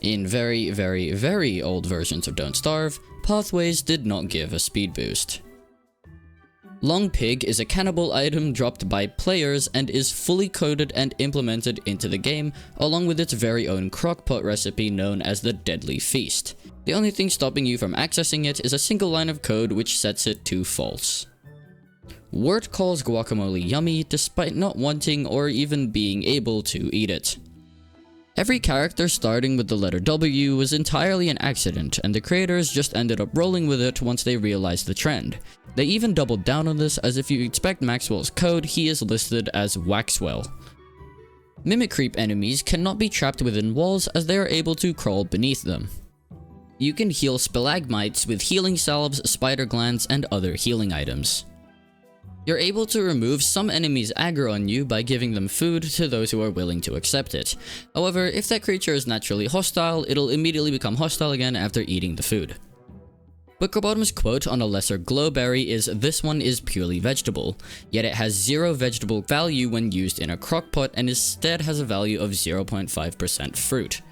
In very, very, very old versions of Don't Starve, pathways did not give a speed boost. Long Pig is a cannibal item dropped by players and is fully coded and implemented into the game, along with its very own crockpot recipe known as the Deadly Feast. The only thing stopping you from accessing it is a single line of code which sets it to false. Wirt calls guacamole yummy despite not wanting or even being able to eat it. Every character starting with the letter W was entirely an accident, and the creators just ended up rolling with it once they realized the trend. They even doubled down on this, as if you expect Maxwell's code, he is listed as Waxwell. Mimic Creep enemies cannot be trapped within walls as they are able to crawl beneath them. You can heal stalagmites with healing salves, spider glands, and other healing items. You're able to remove some enemies' aggro on you by giving them food to those who are willing to accept it. However, if that creature is naturally hostile, it'll immediately become hostile again after eating the food. Bookerbottom's quote on a lesser glowberry is, "This one is purely vegetable," yet it has 0 vegetable value when used in a crockpot and instead has a value of 0.5% fruit.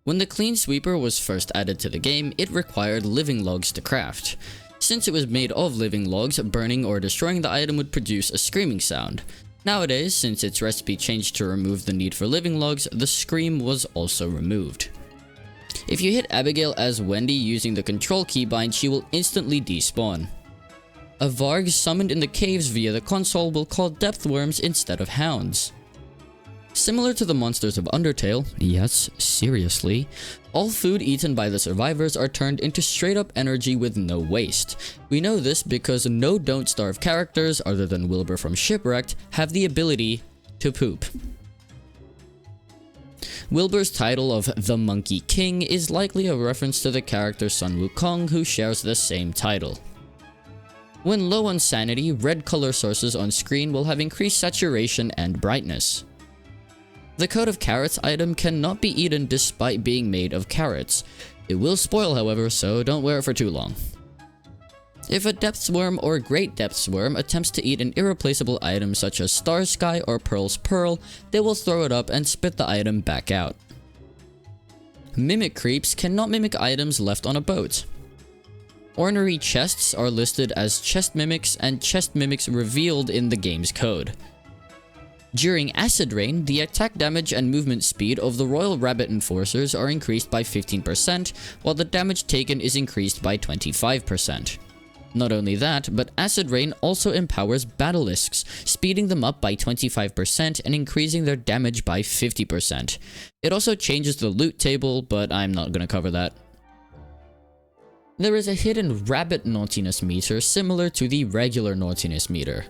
When the Clean Sweeper was first added to the game, it required living logs to craft. Since it was made of living logs, burning or destroying the item would produce a screaming sound. Nowadays, since its recipe changed to remove the need for living logs, the scream was also removed. If you hit Abigail as Wendy using the control keybind, she will instantly despawn. A Varg summoned in the caves via the console will call depth worms instead of hounds. Similar to the monsters of Undertale, yes, seriously, all food eaten by the survivors are turned into straight up energy with no waste. We know this because no Don't Starve characters, other than Wilbur from Shipwrecked, have the ability to poop. Wilbur's title of the Monkey King is likely a reference to the character Sun Wukong, who shares the same title. When low on sanity, red color sources on screen will have increased saturation and brightness. The Coat of Carrots item cannot be eaten despite being made of carrots. It will spoil, however, so don't wear it for too long. If a Depths Worm or Great Depths Worm attempts to eat an irreplaceable item such as Star Sky or Pearl's Pearl, they will throw it up and spit the item back out. Mimic Creeps cannot mimic items left on a boat. Ornery chests are listed as chest mimics and chest mimics revealed in the game's code. During Acid Rain, the attack damage and movement speed of the Royal Rabbit Enforcers are increased by 15%, while the damage taken is increased by 25%. Not only that, but Acid Rain also empowers Basilisks, speeding them up by 25% and increasing their damage by 50%. It also changes the loot table, but I'm not gonna cover that. There is a hidden rabbit naughtiness meter similar to the regular naughtiness meter.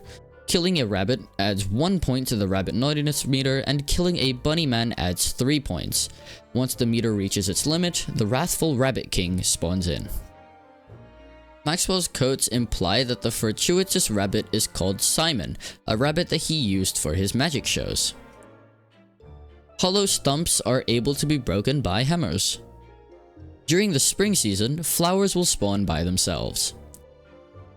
Killing a rabbit adds 1 point to the rabbit naughtiness meter, and killing a bunny man adds 3 points. Once the meter reaches its limit, the Wrathful Rabbit King spawns in. Maxwell's codes imply that the fortuitous rabbit is called Simon, a rabbit that he used for his magic shows. Hollow stumps are able to be broken by hammers. During the spring season, flowers will spawn by themselves.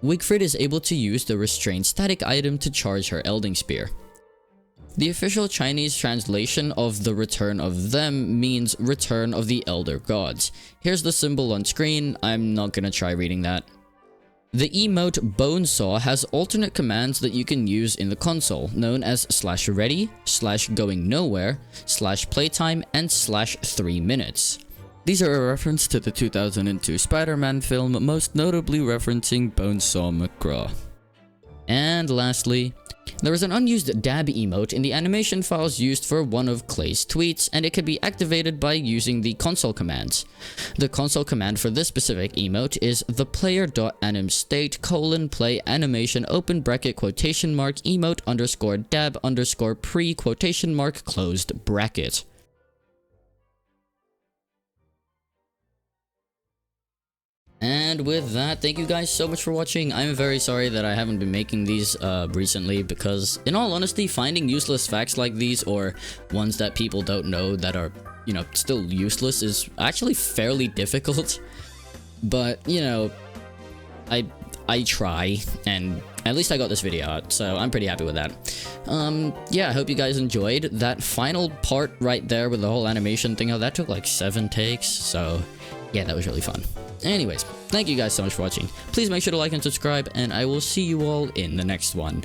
Wigfrid is able to use the Restrained Static item to charge her Elding Spear. The official Chinese translation of the Return of Them means Return of the Elder Gods. Here's the symbol on screen, I'm not gonna try reading that. The emote Bonesaw has alternate commands that you can use in the console, known as /ready, /going nowhere, /playtime, and /3 minutes. These are a reference to the 2002 Spider-Man film, most notably referencing Bonesaw McGraw. And lastly, there is an unused dab emote in the animation files used for one of Clay's tweets, and it can be activated by using the console commands. The console command for this specific emote is the player.animstate::play animation open bracket quotation mark emote underscore dab underscore pre quotation mark closed bracket. And with that, thank you guys so much for watching. I'm very sorry that I haven't been making these recently, because in all honesty, finding useless facts like these, or ones that people don't know that are, you know, still useless, is actually fairly difficult. But, you know, I try, and at least I got this video out, so I'm pretty happy with that. Yeah, I hope you guys enjoyed. That final part right there with the whole animation thing, that took like 7 takes, so yeah, that was really fun. Anyways, thank you guys so much for watching. Please make sure to like and subscribe, and I will see you all in the next one.